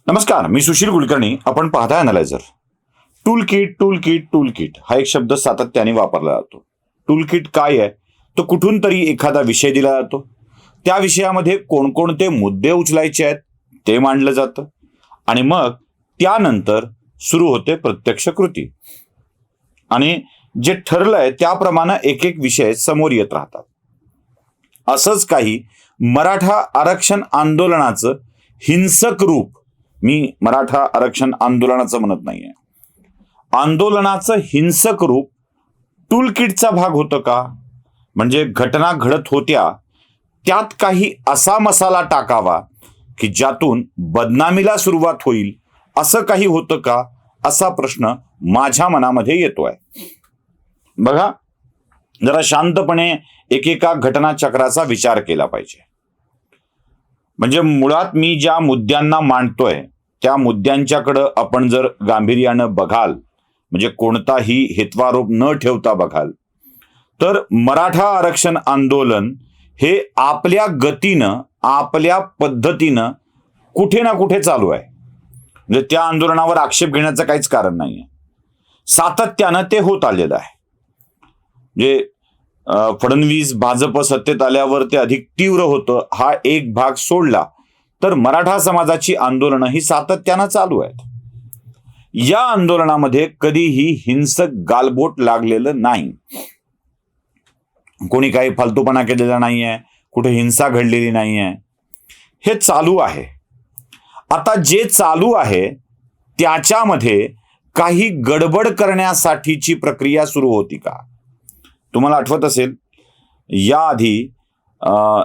नमस्कार, मी सुशील कुलकर्णी. आपण पाहताय analyser. Tool kit tool kit tool kit हा एक शब्द सातत्याने वापरला जातो. टूल किट काय आहे? तो कुठून तरी एखादा विषय दिला जातो, त्या विषयामध्ये कोणकोणते मुद्दे उचलायचे आहेत ते मांडलं जातं आणि मग त्यानंतर सुरू होते प्रत्यक्ष कृती. आणि जे ठरलंय त्याप्रमाणे एक एक विषय समोर येत राहतात. असंच काही मराठा आरक्षण आंदोलनाचं हिंसक रूप, मी मराठा आरक्षण आंदोलनाचं म्हणत नाहीये, आंदोलनाचं हिंसक रूप टूल किटचा भाग होतं का? म्हणजे घटना घडत होत्या त्यात काही असा मसाला टाकावा की ज्यातून बदनामीला सुरुवात होईल, असं काही होतं का, असा प्रश्न माझ्या मनामध्ये येतोय. बघा, जरा शांतपणे एकेका घटनाचक्राचा विचार केला पाहिजे. म्हणजे मुळात मी ज्या मुद्द्यांना मांडतोय त्या मुद्द्यांच्याकडं आपण जर गांभीर्यानं बघाल, म्हणजे कोणताही हेत्वारोप न ठेवता बघाल, तर मराठा आरक्षण आंदोलन हे आपल्या गतीनं, आपल्या पद्धतीनं कुठे ना कुठे चालू आहे. म्हणजे त्या आंदोलनावर आक्षेप घेण्याचं काहीच कारण नाहीये. सातत्यानं ते होत आलेलं आहे. म्हणजे फडणवीस भाजप सत्तेत आल्यावर ते अधिक तीव्र होतं, हा एक भाग सोडला तर मराठा समाजाची आंदोलनं ही सातत्यानं चालू आहेत. या आंदोलनामध्ये कधीही हिंसक गालबोट लागलेलं नाही. कोणी काही फालतूपणा केलेला नाहीये, कुठे हिंसा घडलेली नाहीये. हे चालू आहे. आता जे चालू आहे त्याच्यामध्ये काही गडबड करण्यासाठीची प्रक्रिया सुरू होती का? तुम्हाला आठवत असेल, याआधी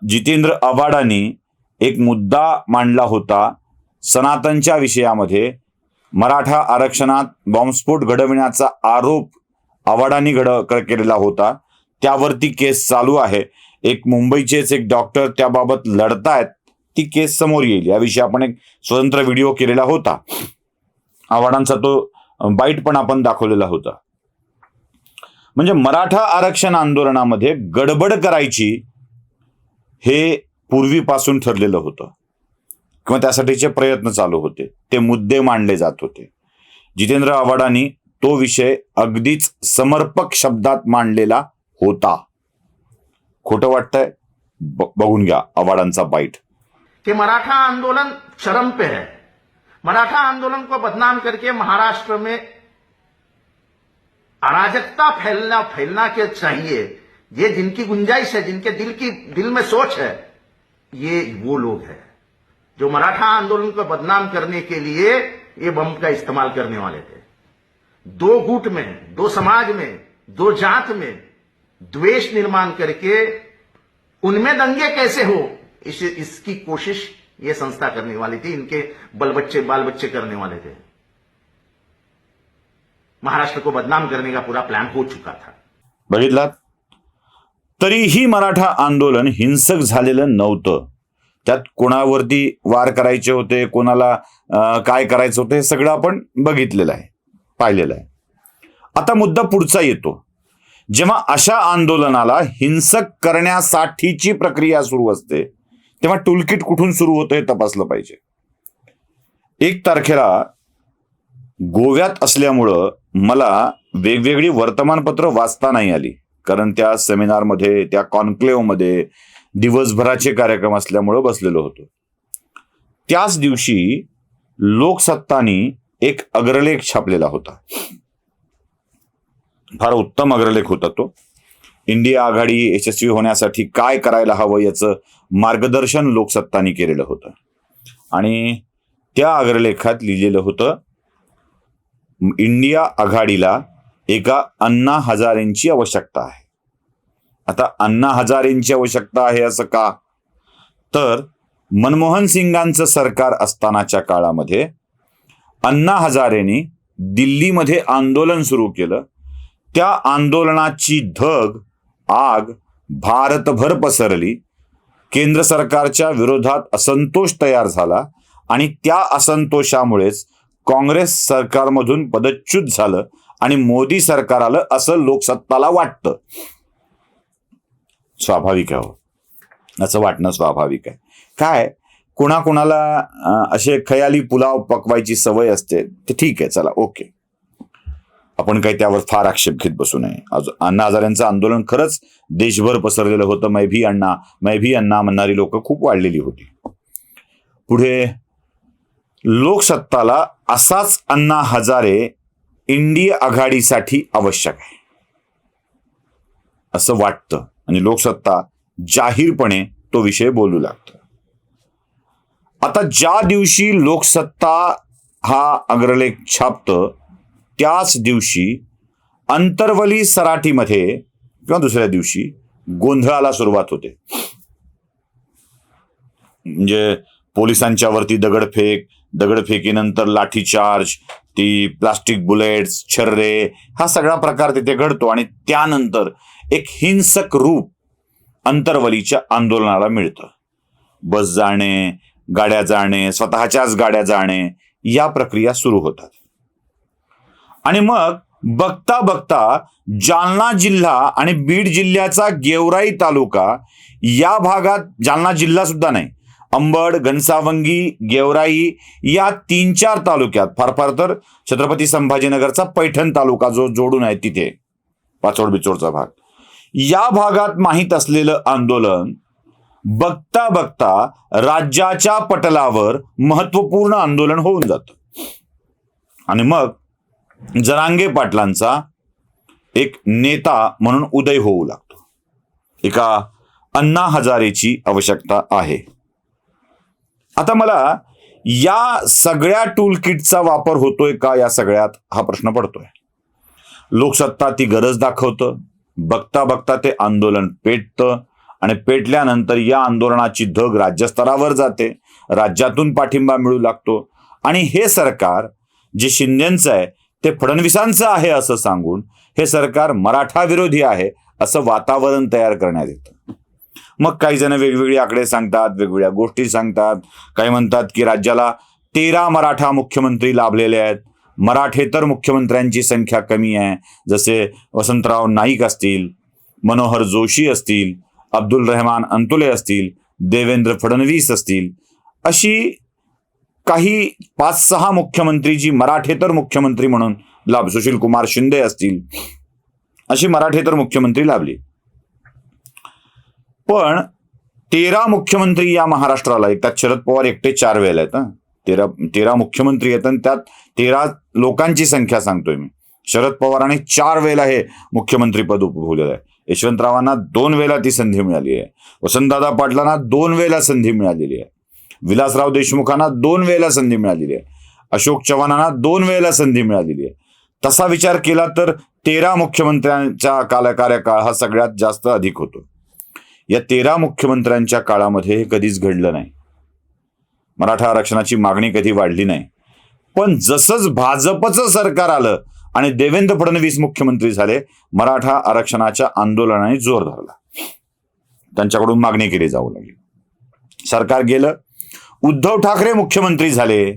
जितेंद्र आव्हाडांनी एक मुद्दा मांडला होता. सनातनच्या विषयामध्ये मराठा आरक्षणात बॉम्बस्फोट घडविण्याचा आरोप आव्हाडांनी केलेला होता. त्यावरती केस चालू आहे. एक मुंबईचेच एक डॉक्टर त्याबाबत लढतायत. ती केस समोर येईल. याविषयी आपण एक स्वतंत्र व्हिडिओ केलेला होता. आव्हाडांचा तो बाईट पण आपण दाखवलेला होता. म्हणजे मराठा आरक्षण आंदोलनामध्ये गडबड करायची हे पूर्वीपासून ठरलेलं होतं किंवा त्यासाठीचे प्रयत्न चालू होते. ते मुद्दे मांडले जात होते. जितेंद्र आव्हाडांनी तो विषय अगदीच समर्पक शब्दात मांडलेला होता. खोटं वाटतंय? बघून घ्या आव्हाडांचा बाईट. कि मराठा आंदोलन चरम पे है. मराठा आंदोलन को बदनाम करके महाराष्ट्र में अराजकता फैलना के चाहिए, ये जिनकी गुंजाइश है, जिनके दिल में सोच है, ये वो लोग हैं जो मराठा आंदोलन को बदनाम करने के लिए ये बम का इस्तेमाल करने वाले थे. दो गुट में, दो समाज में, दो जात में द्वेष निर्माण करके उनमें दंगे कैसे हो, इसकी कोशिश ये संस्था करने वाली थी. इनके बाल बच्चे करने वाले थे. महाराष्ट्र को बदनाम करने का पूरा प्लान हो चुका था. बघितलात? तरीही मराठा आंदोलन हिंसक झालेलं नव्हतं. त्यात कोणावरती वार करायचे होते, कोणाला काय करायचं होतं, हे सगळं आपण बघितलेलं आहे, पाहिलेलं आहे. आता मुद्दा पुढचा येतो. जेव्हा अशा आंदोलनाला हिंसक करण्यासाठीची प्रक्रिया सुरू असते तेव्हा टूलकिट कुठून सुरू होतं हे तपासलं पाहिजे. 1 तारखेला गोव्यात असल्यामुळं मला वेगवेगळी वर्तमानपत्र वाचता नाही आली, कारण त्या सेमिनारमध्ये, त्या कॉन्क्लेव्हमध्ये दिवसभराचे कार्यक्रम असल्यामुळं बसलेलो होतो. त्याच दिवशी लोकसत्तानी एक अग्रलेख छापलेला होता. फार उत्तम अग्रलेख होता तो. इंडिया आघाडी यशस्वी होण्यासाठी काय करायला हवं याचं मार्गदर्शन लोकसत्तानी केलेलं होतं. आणि त्या अग्रलेखात लिहिलेलं होतं, इंडिया आघाडीला एका अण्णा हजारेंची आवश्यकता आहे. आता अण्णा हजारेंची आवश्यकता आहे असं का? तर मनमोहन सिंगांचं सरकार असतानाच्या काळामध्ये अण्णा हजारेंनी दिल्लीमध्ये आंदोलन सुरू केलं. त्या आंदोलनाची धग, आग भारतभर पसरली. केंद्र सरकारच्या विरोधात असंतोष तयार झाला आणि त्या असंतोषामुळेच काँग्रेस सरकारमधून पदच्युत झालं आणि मोदी सरकार आलं असं लोकसत्ताला वाटतं. स्वाभाविक आहे, असं वाटणं स्वाभाविक आहे. काय कुणाकुणाला असे खयाली पुलाव पकवायची सवय असते, ते ठीक आहे, चला ओके, आपण काही त्यावर फार आक्षेप घेत बसू नये. अण्णा हजारेंचं आंदोलन खरंच देशभर पसरलेलं होतं. मै भी अण्णा म्हणणारी लोक खूप वाढलेली होती. पुढे लोकसत्ताला असाच अण्णा हजारे इंडिया आघाडीसाठी आवश्यक आहे असं वाटतं आणि लोकसत्ता जाहीरपणे तो विषय बोलू लागतं. आता ज्या दिवशी लोकसत्ता हा अग्रलेख छापतं त्याच दिवशी अंतरवली सराटीमध्ये किंवा दुसऱ्या दिवशी गोंधळाला सुरुवात होते. म्हणजे पोलिसांच्या वरती दगडफेकीनंतर लाठीचार्ज, ती प्लास्टिक बुलेट्स, छर्रे, हा सगळा प्रकार तिथे घडतो आणि त्यानंतर एक हिंसक रूप अंतरवलीच्या आंदोलनाला मिळतं. बस जाणे, गाड्या जाणे, स्वतःच्याच गाड्या जाणे, या प्रक्रिया सुरू होतात. आणि मग बघता बघता जालना जिल्हा आणि बीड जिल्ह्याचा गेवराई तालुका या भागात, जालना जिल्हा सुद्धा नाही, अंबड, घनसावंगी, गेवराई या 3-4 तालुक्यात, फार तर छत्रपती संभाजीनगरचा पैठण तालुका जो जोडून आहे तिथे, पाचोड बिचोडचा भाग, या भागात माहीत असलेलं आंदोलन बघता बघता राज्याच्या पटलावर महत्वपूर्ण आंदोलन होऊन जातं. आणि मग जरांगे पाटलांचा एक नेता म्हणून उदय होऊ लागतो. एका अण्णा हजारेची आवश्यकता आहे. आता मला या सगळ्या टूल किटचा वापर होतोय का या सगळ्यात, हा प्रश्न पडतोय. लोकसत्ता ती गरज दाखवतं. बघता बघता ते आंदोलन पेटतं आणि पेटल्यानंतर या आंदोलनाची धग राज्यस्तरावर जाते. राज्यातून पाठिंबा मिळू लागतो आणि हे सरकार जे शिंदेचं आहे ते फडणवीसांचं आहे असं सांगून हे सरकार मराठा विरोधी आहे असं वातावरण तयार करण्यात येतं. मग काही जण वेगवेगळे आकडे सांगतात, वेगवेगळ्या गोष्टी सांगतात. काही म्हणतात की राज्याला 13 मराठा मुख्यमंत्री लाभलेले आहेत, मराठेतर मुख्यमंत्र्यांची संख्या कमी आहे, जसे वसंतराव नाईक असतील, मनोहर जोशी असतील, अब्दुल रहमान अंतुले असतील, देवेंद्र फडणवीस असतील, अशी काही 5-6 मुख्यमंत्री जी मराठेतर मुख्यमंत्री म्हणून सुशील कुमार शिंदे असतील, अशी मराठेतर मुख्यमंत्री लाभली. पण 13 मुख्यमंत्री या महाराष्ट्राला, एक त्यात शरद पवार एकटे 4 वेळेला आहेत. 13 मुख्यमंत्री आहेत आणि त्यात 13 लोकांची संख्या सांगतोय मी. शरद पवारांनी 4 वेळेला हे मुख्यमंत्री पद उपभोगलेलं आहे. यशवंतरावांना 2 वेळेला ती संधी मिळाली आहे. वसंतदादा पाटलांना 2 वेळेला संधी मिळालेली आहे. विलासराव देशमुखांना 2 वेळेला संधी मिळालेली आहे. अशोक चव्हाणांना 2 वेळेला संधी मिळालेली आहे. तसा विचार केला तर 13 मुख्यमंत्र्यांचा कार्यकाळ हा सगळ्यात जास्त अधिक होतो. या 13 मुख्यमंत्र्यांच्या काळामध्ये हे कधीच घडलं नाही. मराठा आरक्षणाची मागणी कधी वाढली नाही. पण जसंच भाजपचं सरकार आलं आणि देवेंद्र फडणवीस मुख्यमंत्री झाले, मराठा आरक्षणाच्या आंदोलनाने जोर धरला. त्यांच्याकडून मागणी केली जाऊ लागली. सरकार गेलं, उद्धव ठाकरे मुख्यमंत्री झाले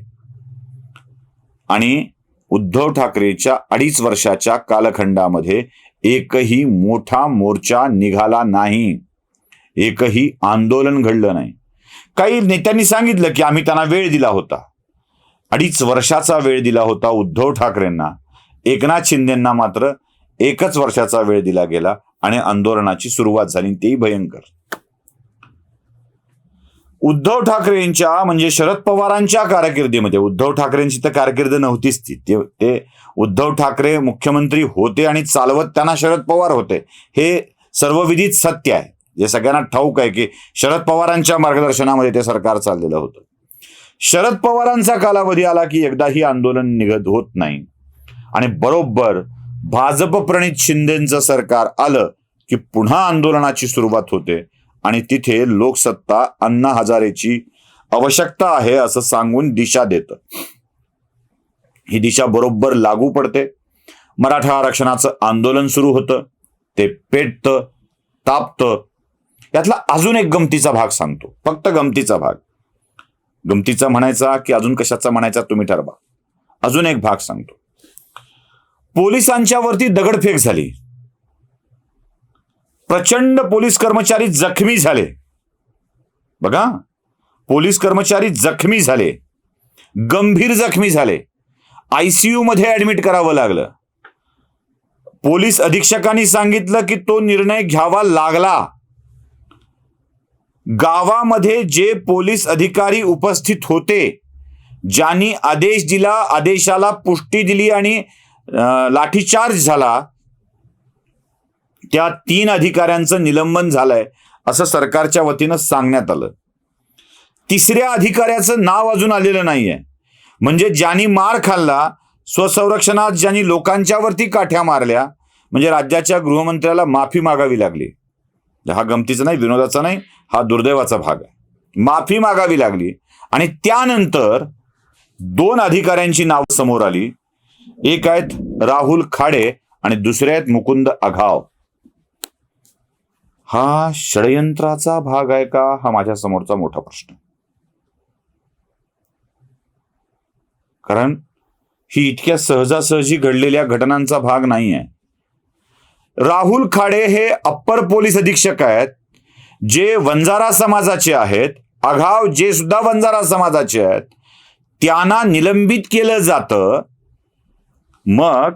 आणि उद्धव ठाकरेच्या 2.5 वर्षाच्या कालखंडामध्ये एकही मोठा मोर्चा निघाला नाही, एकही आंदोलन घडलं नाही. काही नेत्यांनी सांगितलं की आम्ही त्यांना वेळ दिला होता. 2.5 वर्षाचा वेळ दिला होता उद्धव ठाकरेंना. एकनाथ शिंदेंना मात्र 1 वर्षाचा वेळ दिला गेला आणि आंदोलनाची सुरुवात झाली, तेही भयंकर. उद्धव ठाकरेंच्या म्हणजे शरद पवारांच्या कारकिर्दीमध्ये, उद्धव ठाकरेंची तर कारकीर्द नव्हतीच ती, ते उद्धव ठाकरे मुख्यमंत्री होते आणि चालवत त्यांना शरद पवार होते, हे सर्वविदित सत्य आहे. जे सगळ्यांना ठाऊक आहे की शरद पवारांच्या मार्गदर्शनामध्ये ते सरकार चाललेलं होतं. शरद पवारांचा कालावधी आला की एकदाही आंदोलन निघत होत नाही आणि बरोबर भाजप प्रणित शिंदेचं सरकार आलं की पुन्हा आंदोलनाची सुरुवात होते आणि तिथे लोकसत्ता अण्णा हजारेची आवश्यकता आहे असं सांगून दिशा देतं. ही दिशा बरोबर लागू पडते. मराठा आरक्षणाचं आंदोलन सुरू होतं, ते पेटतं, तापतं. यातला अजून एक गमतीचा भाग सांगतो, फक्त गमतीचा भाग. गमतीचा म्हणायचा की अजून कशाचा म्हणायचा तुम्ही ठरवा. अजून एक भाग सांगतो. पोलिसांच्या वरती दगडफेक झाली, प्रचंड पोलीस कर्मचारी जखमी झाले. बघा, पोलीस कर्मचारी जखमी झाले, गंभीर जखमी झाले, ICU मध्ये ऍडमिट करावं लागलं. पोलीस अधीक्षकांनी सांगितलं की तो निर्णय घ्यावा लागला. गावामध्ये जे पोलीस अधिकारी उपस्थित होते, ज्यांनी आदेश दिला, आदेशाला पुष्टी दिली आणि लाठीचार्ज झाला, त्या 3 अधिकाऱ्यांचं निलंबन झालंय असं सरकारच्या वतीनं सांगण्यात आलं. 3ऱ्या अधिकाऱ्याचं नाव अजून आलेलं नाहीये. म्हणजे ज्यांनी मार खाल्ला, स्वसंरक्षणात ज्यांनी लोकांच्यावरती काठ्या मारल्या, म्हणजे राज्याच्या गृहमंत्र्याला माफी मागावी लागली. हा गमतीचा नाही, विनोदाचा नाही, हा दुर्दैवाचा भाग आहे. माफी मागावी लागली आणि त्यानंतर 2 अधिकाऱ्यांची नावं समोर आली. एक आहेत राहुल खाडे आणि दुसरे आहेत मुकुंद आघाव. हा षडयंत्राचा भाग आहे का, हा माझ्या समोरचा मोठा प्रश्न. कारण ही इतक्या सहजासहजी घडलेल्या घटनांचा भाग नाही आहे. राहुल खाडे हे अप्पर पोलीस अधीक्षक आहेत, जे वंजारा समाजाचे आहेत. आघाव जे सुद्धा वंजारा समाजाचे आहेत, त्यांना निलंबित केलं जातं. मग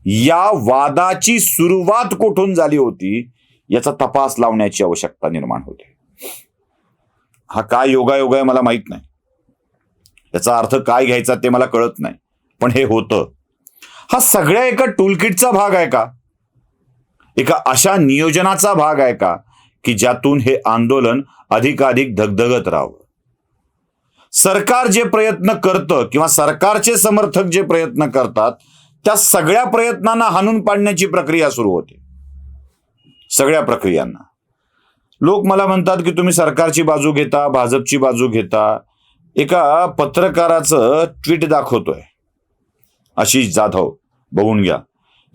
या वादाची सुरुवात कुठून झाली होती याचा तपास लावण्याची आवश्यकता निर्माण होते. हा काय योगायोग आहे मला माहित नाही, याचा अर्थ काय घ्यायचा ते मला कळत नाही, पण हे होतं. हा सगळ्या एका टूलकिटचा भाग आहे का, एका अशा नियोजनाचा भाग आहे का की ज्यातून हे आंदोलन अधिकाधिक धगधगत राहावं. सरकार जे प्रयत्न करतं किंवा सरकारचे समर्थक जे प्रयत्न करतात, त्या सगळ्या प्रयत्नांना हाणून पाडण्याची प्रक्रिया सुरू होते. सगळ्या प्रक्रियांना. लोक मला म्हणतात की तुम्ही सरकारची बाजू घेता, भाजपची बाजू घेता. एका पत्रकाराचं ट्विट दाखवतोय, आशिष जाधव, बघून घ्या,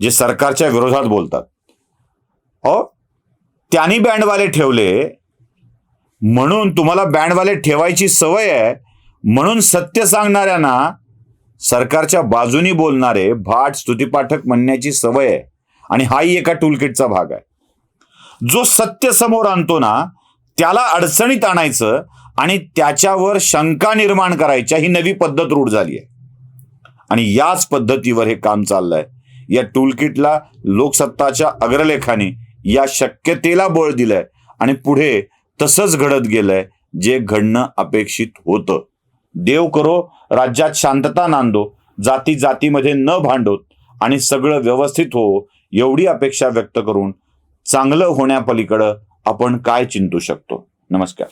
जे सरकारच्या विरोधात बोलतात. त्यांनी बँडवाले ठेवले म्हणून, तुम्हाला बँडवाले ठेवायची सवय आहे म्हणून सत्य सांगणाऱ्यांना सरकारच्या बाजूनी बोलणारे भाट स्तुतीपाठक म्हणण्याची सवय आहे. आणि हाही एका टूलकिटचा भाग आहे. जो सत्य समोर आणतो ना, त्याला अडचणीत आणायचं आणि त्याच्यावर शंका निर्माण करायच्या, ही नवी पद्धत रूढ झाली आहे. आणि याच पद्धतीवर हे काम चाललंय. या टूलकिटला लोकसत्ताच्या अग्रलेखाने या शक्यतेला बळ दिलंय आणि पुढे तसंच घडत गेलंय जे घडणं अपेक्षित होतं. देव करो राज्यात शांतता नांदो, जाती जातीमध्ये न भांडोत आणि सगळं व्यवस्थित हो, एवढी अपेक्षा व्यक्त करून चांगलं होण्यापलीकडं आपण काय चिंतू शकतो. नमस्कार.